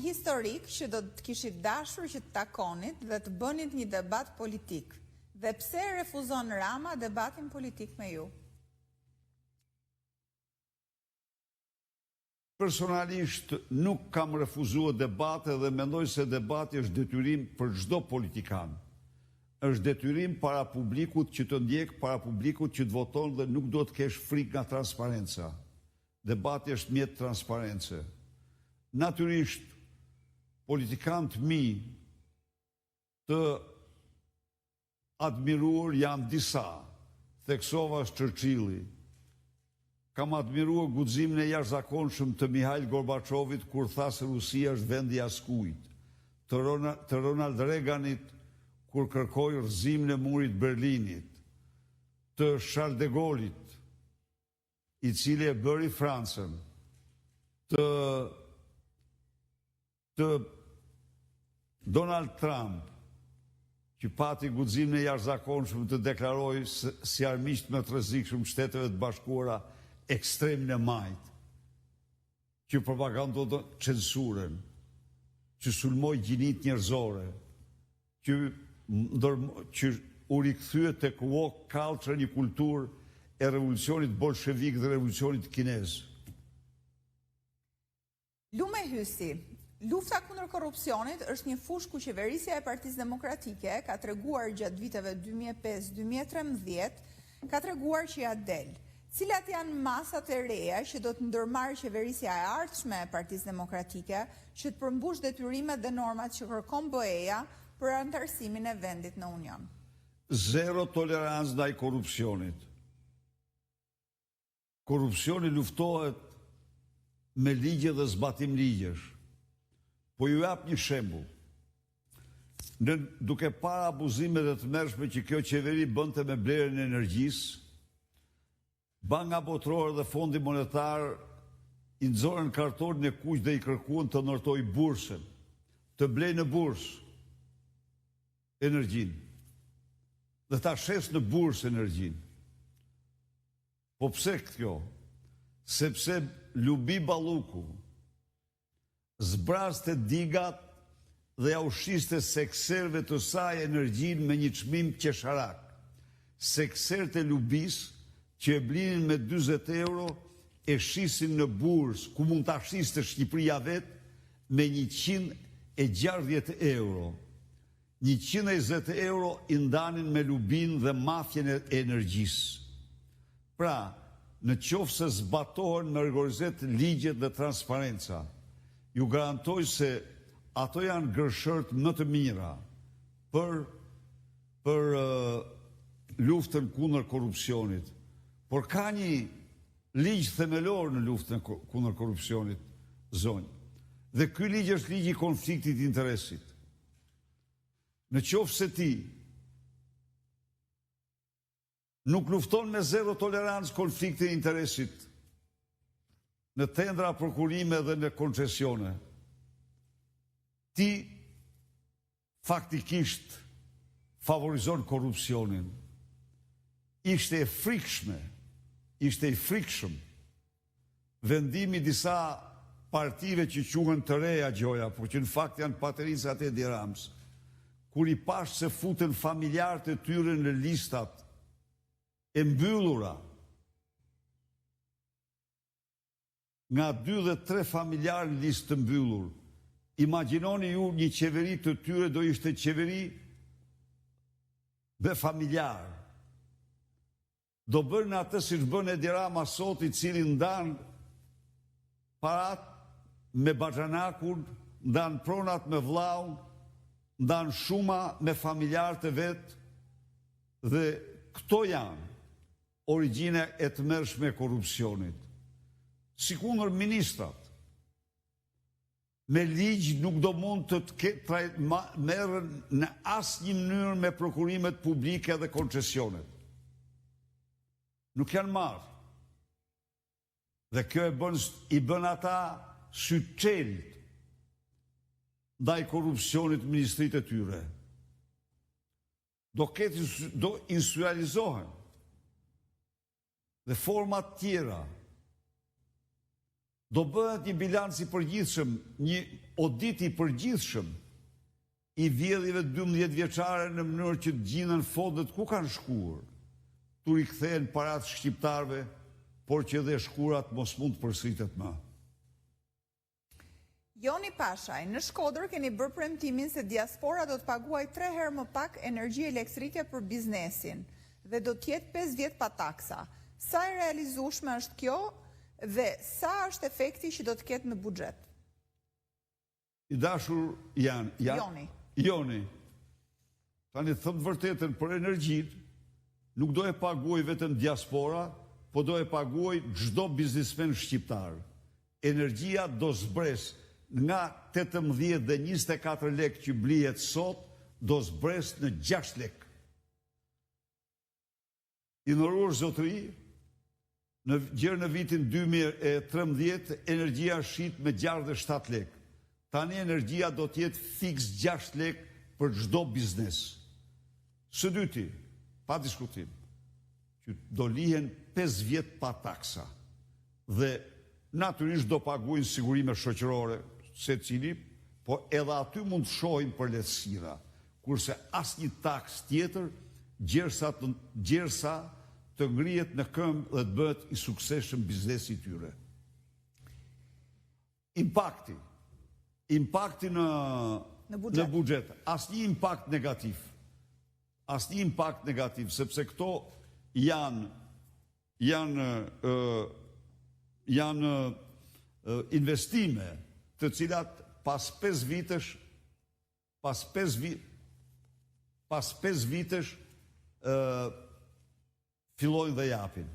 historik që do të kishit dashur që të takonit dhe të bënit një debat politik. Dhe pse refuzon Rama debatin politik me ju? Personalisht nuk kam refuzuar debate dhe mendoj se debati është detyrim për çdo politikan. Është detyrim para publikut që të ndjek, para publikut që të voton dhe nuk do të kesh frikë nga transparenca. Debati është mjet transparence. Natyrisht, politikanët mi të admiruar janë disa. Theksova Churchilli. Kam admiruar guximin e jashtëzakonshëm të Mikhail Gorbachovit kur tha se Rusia është vendi i askujt, të Ronald Reaganit kur kërkoi rrëzimin e murit Berlinit, të Charles de Gaullit, i cili e bëri Francën, të Donald Trump, që pati guximin e jashtëzakonshëm të deklarojë si armiq më të rrezikshëm Shteteve të Bashkuara ekstremin e majt, që propagandon censurën, që sulmoj gjinit njerëzore, që u rikthye tek woke culture, një kulturë e revolucionit bolshevik dhe revolucionit kinez. Lume Hysi, lufta kundër korrupsionit është një fushë ku qeverisja e Partisë Demokratike ka treguar gjatë viteve 2005-2013, ka treguar që ja del. Cilat janë masat e reja që do të ndërmarrë qeverisja e ardhshme e Partisë Demokratike që të përmbush detyrimet dhe normat që kërkon BE-ja për anëtarësimin e vendit në Union? Zero tolerancë ndaj korrupsionit. Korrupsioni luftohet me ligje dhe zbatim ligjesh. Po ju jap një shembull. Duke parë abuzimet e tmerrshme që kjo qeveri bënte me blerjen e energjisë, Banka Botërore dhe Fondi Monetar i nxorën kartonin e kuq dhe i kërkuan të ndërtojë bursën, të blejë në bursë energjinë. Dhe ta shes në bursë energjinë. Po pse kjo? Sepse Lubi Balluku zbraste digat dhe ja ushqiste sekserve të saj energjinë me një çmim qesharak. Seksert e Lubis që e blinin me 40 euro, e shisin në bursë, ku mund ta shiste Shqipëria vetë, me 160 euro. 120 euro i ndanin me Lubin dhe mafjen e energjisë. Pra, në qoftë se zbatohen me rigoritet ligjet dhe transparenca, ju garantoj se ato janë gërshërt më të mira për luftën kundër korrupsionit. Por ka një ligj themelor në luftën kundër korrupsionit, zonjë. Dhe ky ligj është ligji i konfliktit interesit. Në qoftë se ti nuk lufton me zero tolerancë konfliktin e interesit në tendra, prokurime dhe në koncesione, ti faktikisht favorizon korrupsionin. Ishte e frikshëm vendimi disa partive që quhen të reja gjoja, por që në fakt janë patericat e Edi Ramës, kur i pash se futen familjarët e tyre në listat e mbyllura, nga 2 dhe 3 familjarë në listë të mbyllur. Imagjinoni ju një qeveri të tyre do ishte qeveri dhe familjarë. Do bërë atë si që bën Edi Rama sot, i cili ndan parat me Baxhanakun, ndan pronat me vllaun, ndan shuma me familjarët e vet, dhe këto janë origjina e tmerrshme e korrupsionit. Sikundër ministrat, me ligj nuk do mund të merren në asnjë mënyrë me prokurimet publike dhe koncesionet. Nuk janë marrë. Dhe kjo i bën ata syçelt ndaj korrupsionit ministrit e tyre. Do institucionalizohen dhe format tjera. Do bëhet një bilanc i përgjithshëm, një audit i përgjithshëm i vjedhjeve 12 vjeçare në mënyrë që të gjinen fondet ku kanë shkuar, tu rikthehen parat shqiptarëve, por që dhe shkurat mos mund të përsëritet më. Joni Pashaj, në Shkodër keni bërë premtimin se diaspora do të paguaj 3 herë më pak energji elektrike për biznesin dhe do të jetë 5 vjet pa taksa. Sa e realizueshme është kjo dhe sa është efekti që do të ketë në buxhet? I dashur Joni, tani thëmë të vërtetën për energjit, nuk do e paguaj vetëm diaspora, po do e paguaj çdo biznismen shqiptar. Energjia do zbres nga 18 dhe 24 lek që blihet sot, do zbres në 6 lek. I nderuar zotëri, në vitin 2013, energjia shit me 67 lek. Tani energjia do të jetë fiks 6 lek për çdo biznes. Së dyti, pa diskutim, që do lihen 5 vjet pa taksa dhe natyrisht do paguajnë sigurime shoqërore secili, po edhe aty mund të shohin për lehtësira, kurse asnjë taks tjetër gjersa të ngrihet në këmbë dhe të bëhet i suksesshëm biznesi i tyre. Impakti në buxhet, asnjë impakt negativ. Asnjë impakt negativ, sepse këto janë investime të cilat pas 5 vitesh fillojnë dhe japin.